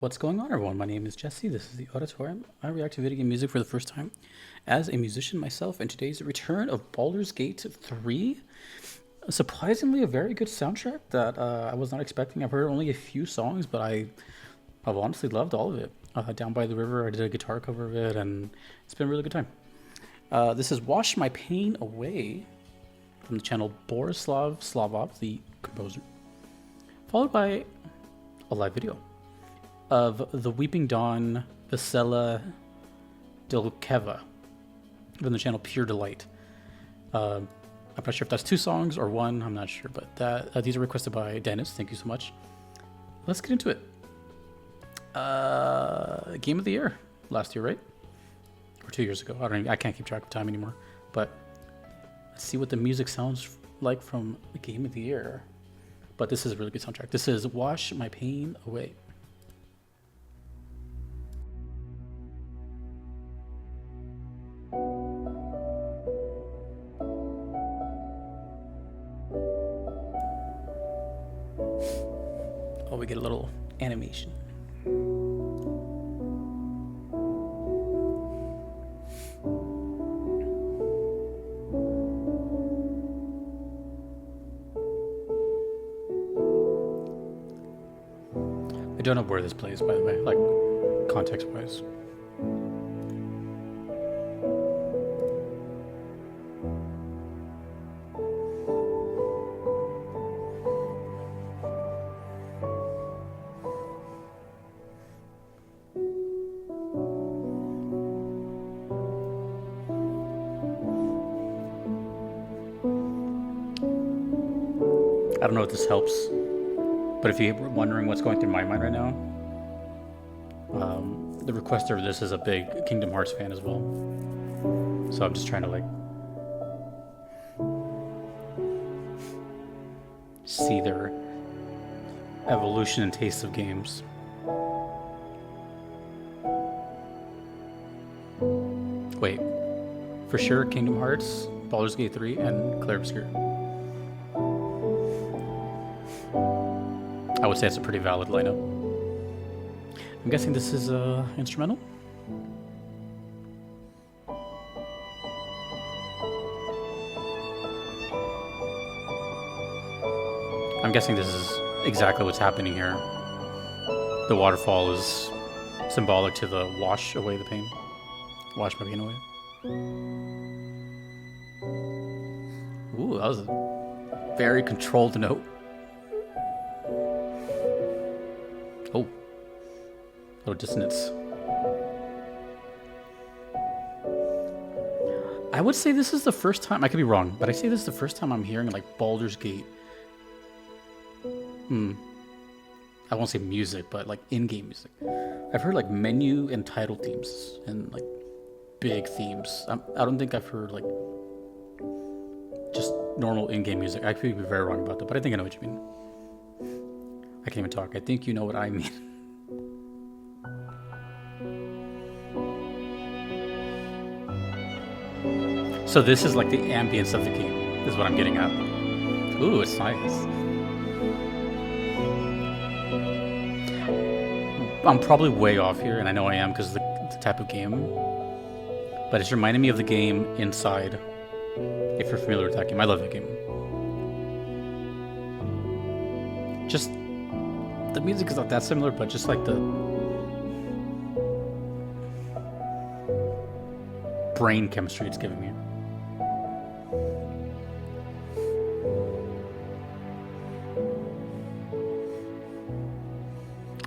What's going on, everyone? My name is Jesse. This is the Auditorium. I react to video game music for the first time as a musician myself, and today's return of Baldur's Gate 3. Surprisingly, a very good soundtrack that I was not expecting. I've heard only a few songs, but I've honestly loved all of it. Down by the River, I did a guitar cover of it, and it's been a really good time. This is Wash My Pain Away from the channel Borislav Slavov, the composer, followed by a live video of The Weeping Dawn Vesela Dilkeva from the channel Pure Delight. I'm not sure if that's two songs or one, I'm not sure, but these are requested by Dennis. Thank you so much. Let's get into it. Game of the year last year, right? Or 2 years ago. I can't keep track of time anymore. But let's see what the music sounds like from the Game of the Year. But this is a really good soundtrack. This is Wash My Pain Away. Oh, we get a little animation. I don't know where this plays, by the way, like context-wise. I don't know if this helps, but if you're wondering what's going through my mind right now, the requester of this is a big Kingdom Hearts fan as well. So I'm just trying to like see their evolution and taste of games. Wait, for sure Kingdom Hearts, Baldur's Gate 3, and Clair Obscur. I would say it's a pretty valid lineup. I'm guessing this is instrumental? I'm guessing this is exactly what's happening here. The waterfall is symbolic to the wash away the pain. Wash my pain away. Ooh, that was a very controlled note. Oh, little dissonance. I would say this is the first time, I could be wrong, but I say this is the first time I'm hearing like Baldur's Gate. I won't say music, but like in-game music. I've heard like menu and title themes and like big themes. I don't think I've heard like just normal in-game music. I could be very wrong about that, but I think I know what you mean. I can't even talk. I think you know what I mean. So this is like the ambience of the game, is what I'm getting at. Ooh, it's nice. I'm probably way off here, and I know I am because of the type of game. But it's reminding me of the game Inside, if you're familiar with that game. I love that game. Just the music is not that similar, but just like the brain chemistry it's giving me.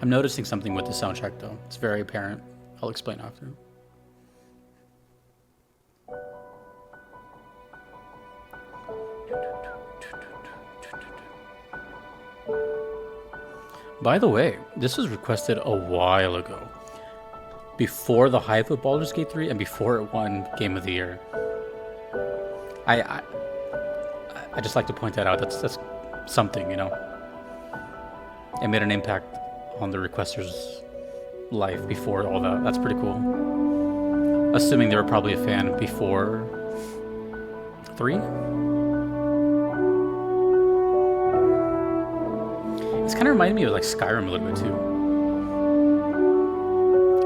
I'm noticing something with the soundtrack though. It's very apparent. I'll explain after. By the way, this was requested a while ago, before the hype of Baldur's Gate 3 and before it won Game of the Year. I just like to point that out. That's something, you know. It made an impact on the requester's life before all that. That's pretty cool. Assuming they were probably a fan before 3. It's kind of reminded me of like Skyrim a little bit too.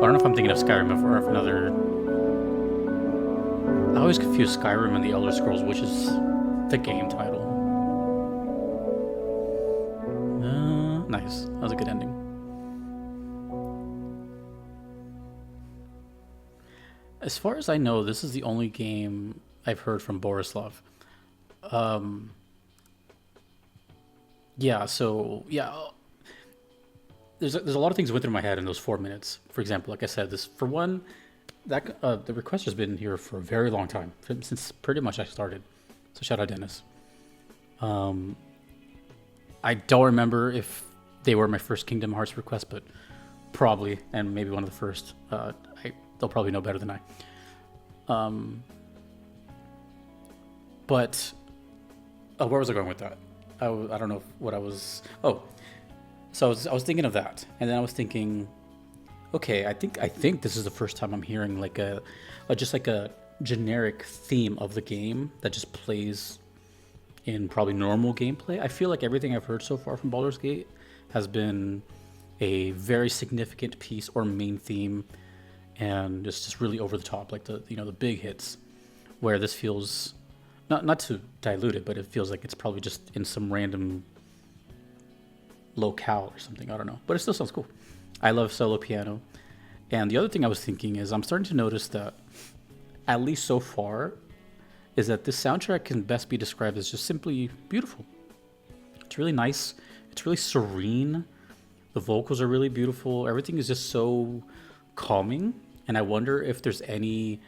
I don't know if I'm thinking of Skyrim or if another. I always confuse Skyrim and the Elder Scrolls, which is the game title. Nice. That was a good ending. As far as I know, this is the only game I've heard from Borislav. Um, yeah, so yeah, there's a lot of things went through my head in those 4 minutes. For example, like I said, this for one, that the requester's been here for a very long time, since pretty much I started. So shout out Dennis. Um, I don't remember if they were my first Kingdom Hearts request, but probably, and maybe one of the first. They'll probably know better than I. Um, but where was I going with that? I don't know what I was. Oh, so I was thinking of that, and then I was thinking, okay, I think this is the first time I'm hearing like just like a generic theme of the game that just plays in probably normal gameplay. I feel like everything I've heard so far from Baldur's Gate has been a very significant piece or main theme, and it's just really over the top, like the big hits. Where this feels not to dilute it, but it feels like it's probably just in some random locale or something. I don't know, but it still sounds cool. I love solo piano, and the other thing I was thinking is I'm starting to notice that, at least so far, is that this soundtrack can best be described as just simply beautiful. It's really nice. It's really serene. The vocals are really beautiful. Everything is just so calming. And I wonder if there's any,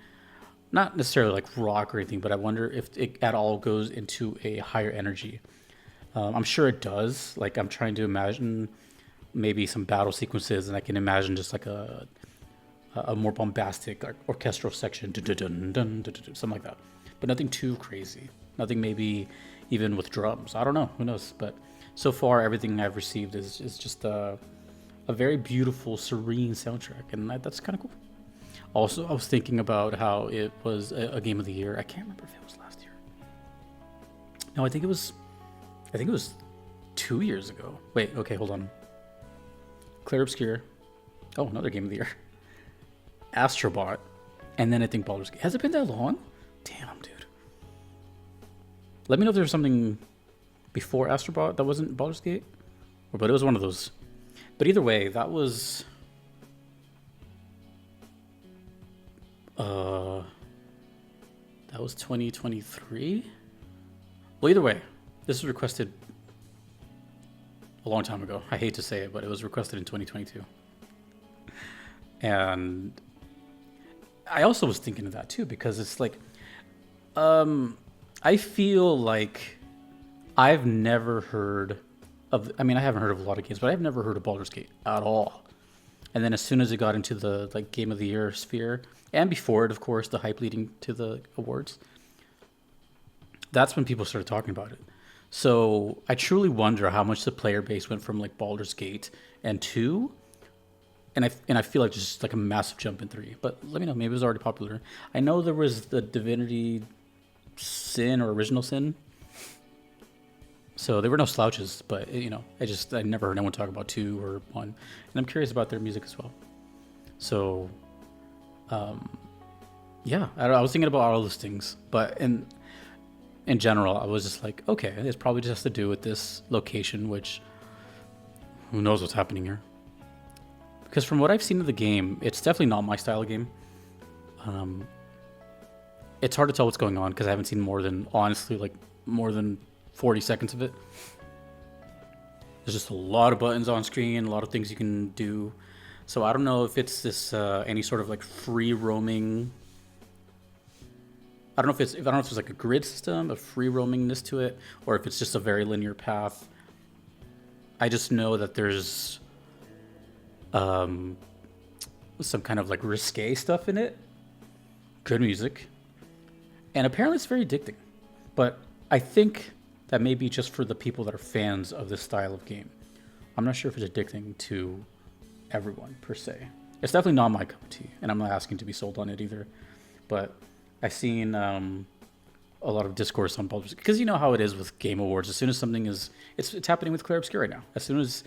not necessarily like rock or anything, but I wonder if it at all goes into a higher energy. I'm sure it does. Like, I'm trying to imagine maybe some battle sequences, and I can imagine just like a more bombastic like orchestral section, something like that. But nothing too crazy. Nothing maybe even with drums. I don't know. Who knows? But so far, everything I've received is just a very beautiful, serene soundtrack, and that's kind of cool. Also, I was thinking about how it was a game of the year. I can't remember if it was last year. No, I think it was 2 years ago. Wait, okay, hold on. Clair Obscur. Oh, another game of the year. Astrobot. And then I think Baldur's Gate. Has it been that long? Damn, dude. Let me know if there's something before Astrobot that wasn't Baldur's Gate. But it was one of those. But either way, that was... that was 2023? Well, either way, this was requested a long time ago. I hate to say it, but it was requested in 2022. And I also was thinking of that too, because it's like, I feel like I've never heard of, I mean, I haven't heard of a lot of games, but I've never heard of Baldur's Gate at all. And then as soon as it got into the like Game of the Year sphere, and before it, of course, the hype leading to the awards, that's when people started talking about it. So I truly wonder how much the player base went from like Baldur's Gate and 2, and I feel like just like a massive jump in 3. But let me know, maybe it was already popular. I know there was the Divinity Sin or Original Sin, so there were no slouches. But I never heard anyone talk about 2 or 1, and I'm curious about their music as well. So, yeah, I was thinking about all those things, but in general, I was just like, okay, it probably just has to do with this location, which who knows what's happening here. Because from what I've seen of the game, it's definitely not my style of game. It's hard to tell what's going on because I haven't seen more than 40 seconds of it. There's just a lot of buttons on screen, a lot of things you can do. So I don't know if it's this any sort of like free roaming. I don't know if it's like a grid system, a free roamingness to it, or if it's just a very linear path. I just know that there's some kind of like risque stuff in it. Good music. And apparently it's very addicting. But I think that may be just for the people that are fans of this style of game. I'm not sure if it's addicting to everyone per se. It's definitely not my cup of tea, and I'm not asking to be sold on it either. But I've seen a lot of discourse on Baldur's, because you know how it is with game awards. As soon as something is, it's happening with Clair Obscur right now. As soon as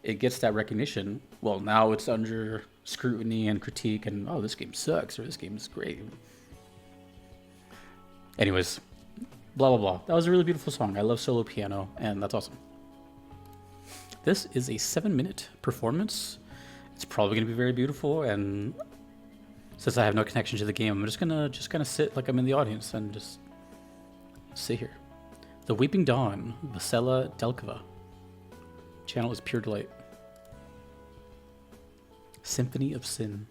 it gets that recognition. Well, now it's under scrutiny and critique, and oh, this game sucks or this game is great. Anyways, blah blah blah. That was a really beautiful song. I love solo piano, and that's awesome. This is a 7-minute performance. It's probably gonna be very beautiful, and since I have no connection to the game, I'm just gonna sit like I'm in the audience and just sit here. The Weeping Dawn, Vesela Delkova. Channel is Pure Delight. Symphony of Sin.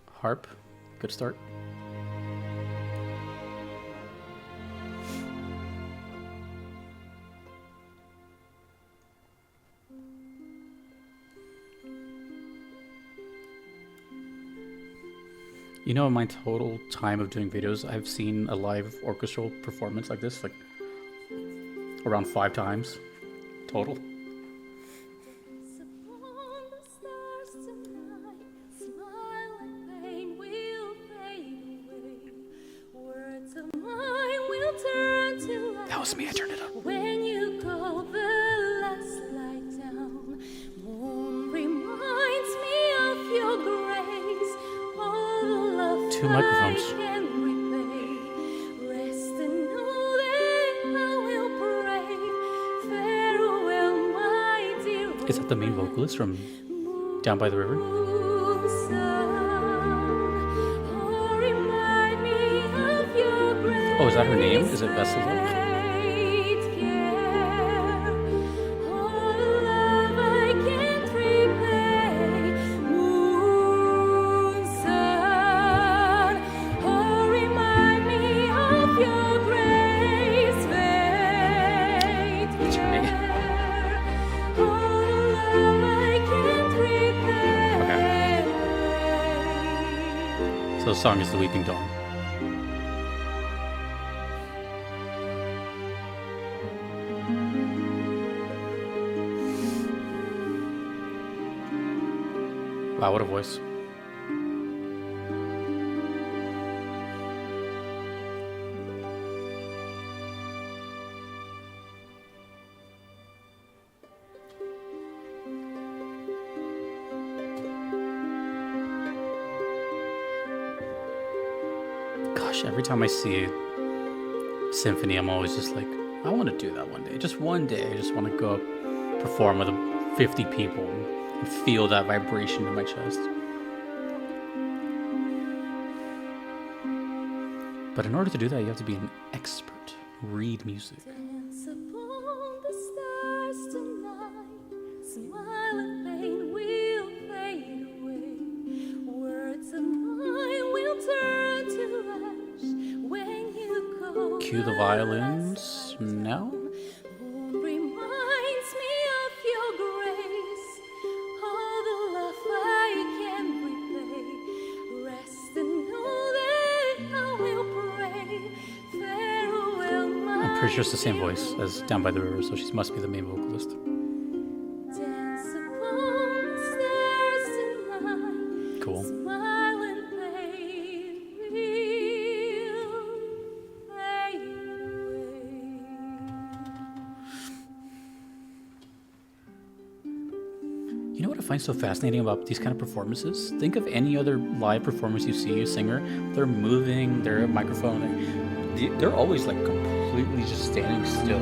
Harp, good start. You know, in my total time of doing videos, I've seen a live orchestral performance like this, like around 5 times total. That was me, I turned it up. When you go, the last light down, moon reminds me of your grace. All the love 2 microphones. I can repay. Rest and know that I will pray. Farewell, my dear. Is that the main vocalist from Down by the River? Oh, is that her name? Is it Vesela? So the song is The Weeping Dawn. Wow, what a voice. Gosh, every time I see a symphony, I'm always just like, I want to do that one day. Just one day, I just want to go up, perform with 50 people and feel that vibration in my chest. But in order to do that, you have to be an expert. Read music. Dance upon the stars tonight. Smile and pain will fade away. Words of mine will turn to ash when you go. Cue the violins now. Moon reminds me of your grace. All the love I can repay. Rest and know that I will pray. Farewell, my I'm pretty sure it's the same voice as Down by the River, so she must be the main vocalist. dance upon the stars tonight. Cool. Smile and pain will fade away. You know what I find so fascinating about these kind of performances? Think of any other live performance you see a singer. They're moving, they're a microphone. They're always like completely just standing still.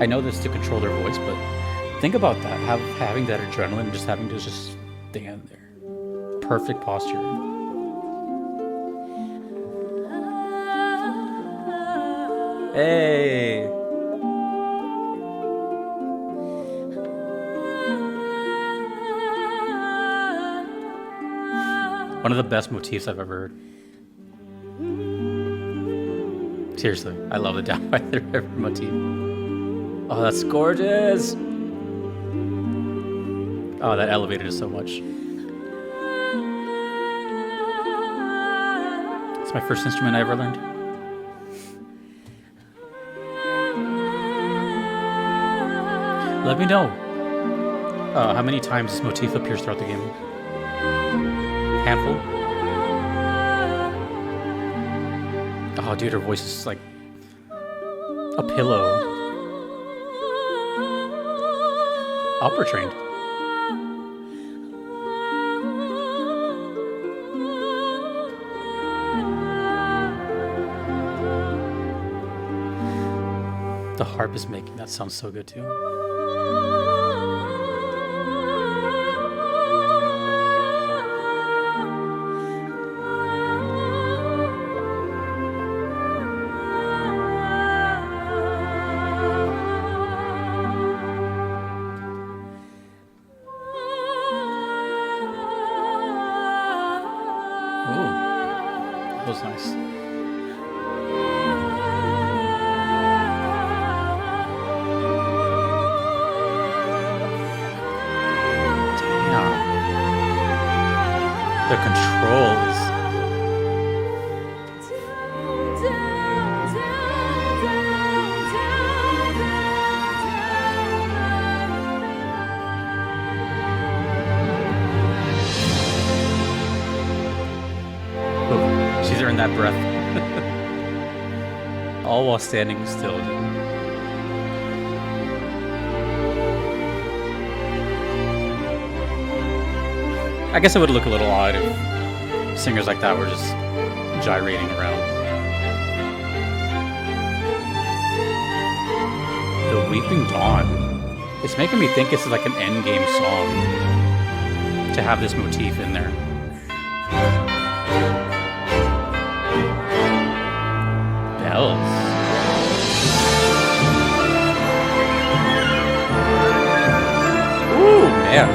I know this to control their voice, but think about that. Having that adrenaline, just having to just stand there. Perfect posture. Hey! One of the best motifs I've ever heard. Seriously, I love the Down by the River motif. Oh, that's gorgeous! Oh, that elevated it so much. It's my first instrument I ever learned. Let me know how many times this motif appears throughout the game. Handful? Oh, dude, her voice is like a pillow. Opera trained. The harp is making that sound so good too. Ooh, that was nice. The control is... Ooh, she's earned that breath. All while standing still. I guess it would look a little odd if singers like that were just gyrating around. The Weeping Dawn. It's making me think it's like an endgame song to have this motif in there. Bells. Ooh, man.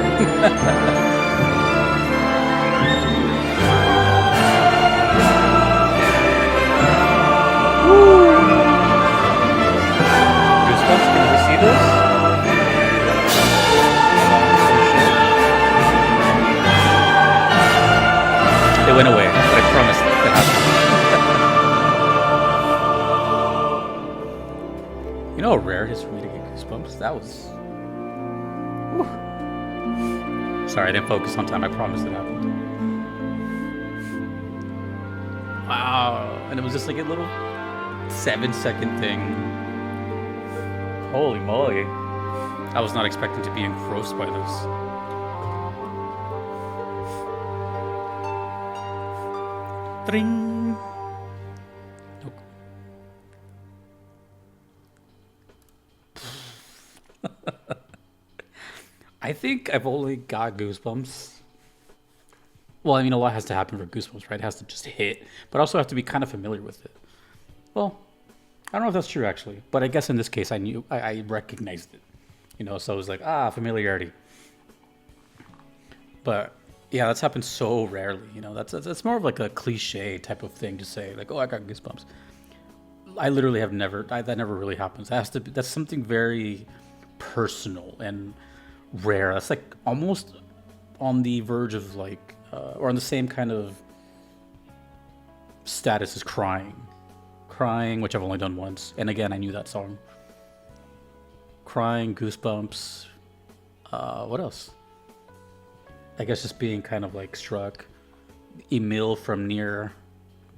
Goosebumps, can you see this? It went away, but I promised it happened. You know how rare it is for me to get goosebumps? That was... Whew. Sorry, I didn't focus on time. I promised it happened. Wow. And it was just like a little 7-second thing. Holy moly. I was not expecting to be engrossed by this. Dring. Nope. I think I've only got goosebumps. Well, I mean, a lot has to happen for goosebumps, right? It has to just hit, but also have to be kind of familiar with it. Well, I don't know if that's true actually, but I guess in this case, I recognized it, you know. So it was like, familiarity. But yeah, that's happened so rarely, you know. That's more of like a cliche type of thing to say, like, oh, I got goosebumps. I literally have never. That never really happens. It has to be, that's something very personal and rare. That's like almost on the verge of like, or on the same kind of status as crying, which I've only done once. And again, I knew that song. Crying, goosebumps. What else? I guess just being kind of like struck. Emil from Near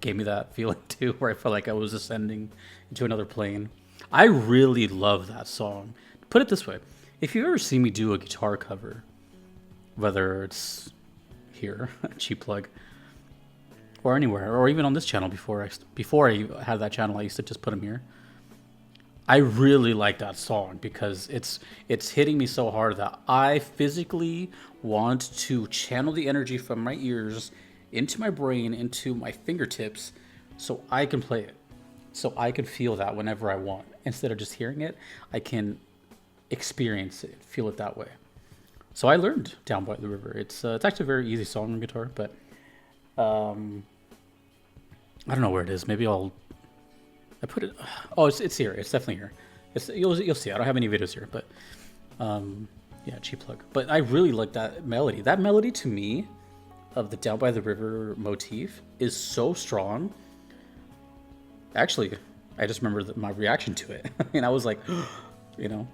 gave me that feeling too, where I felt like I was ascending into another plane. I really love that song. Put it this way. If you ever see me do a guitar cover, whether it's here, cheap plug, or anywhere, or even on this channel before I had that channel, I used to just put them here. I really like that song because it's hitting me so hard that I physically want to channel the energy from my ears into my brain, into my fingertips, so I can play it. So I can feel that whenever I want. Instead of just hearing it, I can experience it, feel it that way. So I learned Down by the River. It's actually a very easy song on guitar, but I don't know where it is. Maybe I put it. Oh, it's here. It's definitely here. You'll see. I don't have any videos here, but yeah, cheap plug. But I really like that melody. That melody to me of the Down by the River motif is so strong. Actually, I just remember my reaction to it, and I was like, you know,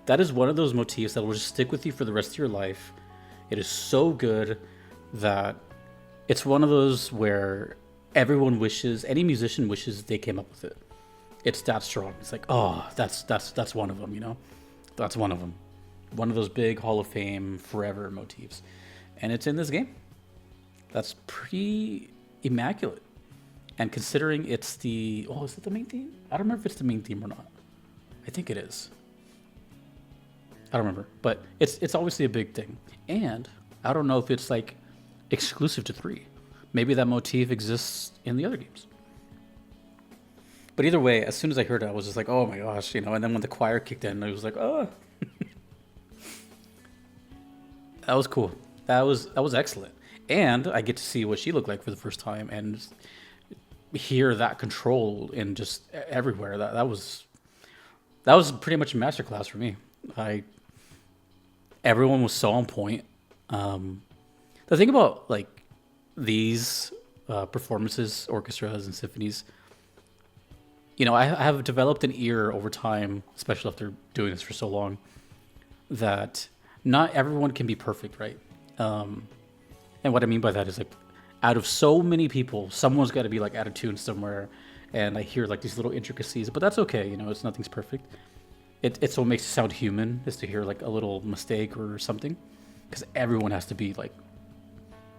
that is one of those motifs that will just stick with you for the rest of your life. It is so good that it's one of those where everyone wishes, any musician wishes they came up with it. It's that strong. It's like, oh, that's one of them, you know? That's one of them. One of those big Hall of Fame forever motifs. And it's in this game. That's pretty immaculate. And considering it's the... Oh, is it the main theme? I don't remember if it's the main theme or not. I think it is. I don't remember. But it's obviously a big thing. And I don't know if it's like exclusive to 3. Maybe that motif exists in the other games. But either way, as soon as I heard it, I was just like, oh my gosh, you know. And then when the choir kicked in, I was like, oh. That was cool. That was excellent. And I get to see what she looked like for the first time and hear that control in just everywhere. That was pretty much a masterclass for me. Everyone was so on point. The thing about like these performances, orchestras, and symphonies, you know, I have developed an ear over time, especially after doing this for so long, that not everyone can be perfect, right? And what I mean by that is like, out of so many people, someone's got to be like out of tune somewhere, and I hear like these little intricacies, but that's okay, you know, nothing's perfect. It's what makes it sound human, is to hear like a little mistake or something, because everyone has to be like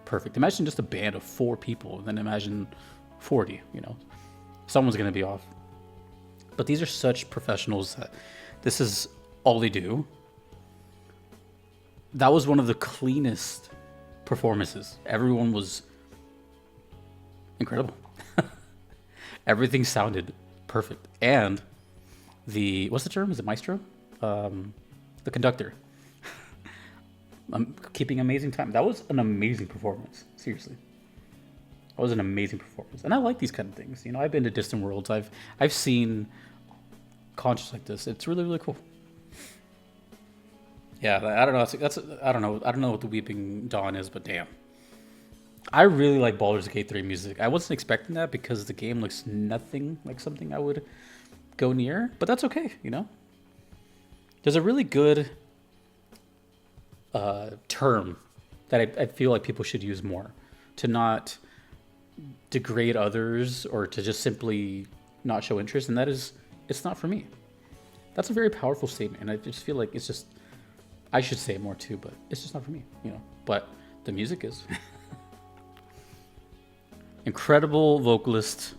perfect. Imagine just a band of 4 people, and then imagine 40, you know, someone's going to be off. But these are such professionals that this is all they do. That was one of the cleanest performances. Everyone was incredible. Everything sounded perfect. And what's the term? Is it maestro? The conductor. I'm keeping amazing time. That was an amazing performance. Seriously. That was an amazing performance. And I like these kind of things. You know, I've been to distant worlds. I've seen concerts like this. It's really, really cool. Yeah, I don't know. I don't know what the Weeping Dawn is, but damn. I really like Baldur's Gate 3 music. I wasn't expecting that because the game looks nothing like something I would go near, but that's okay, you know? There's a really good term that I feel like people should use more, to not degrade others or to just simply not show interest, and that is, it's not for me. That's a very powerful statement, and I just feel like it's just, I should say it more too, but it's just not for me, you know? But the music is. Incredible vocalist.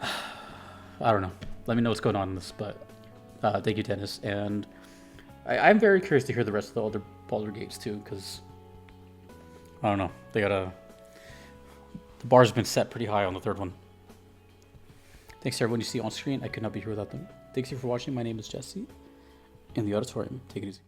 I don't know. Let me know what's going on in this, but thank you, Dennis. And I'm very curious to hear the rest of the other Baldur Gates too, because I don't know. The bar's been set pretty high on the 3rd one. Thanks to everyone you see on screen. I could not be here without them. Thanks you for watching. My name is Jesse in the auditorium. Take it easy.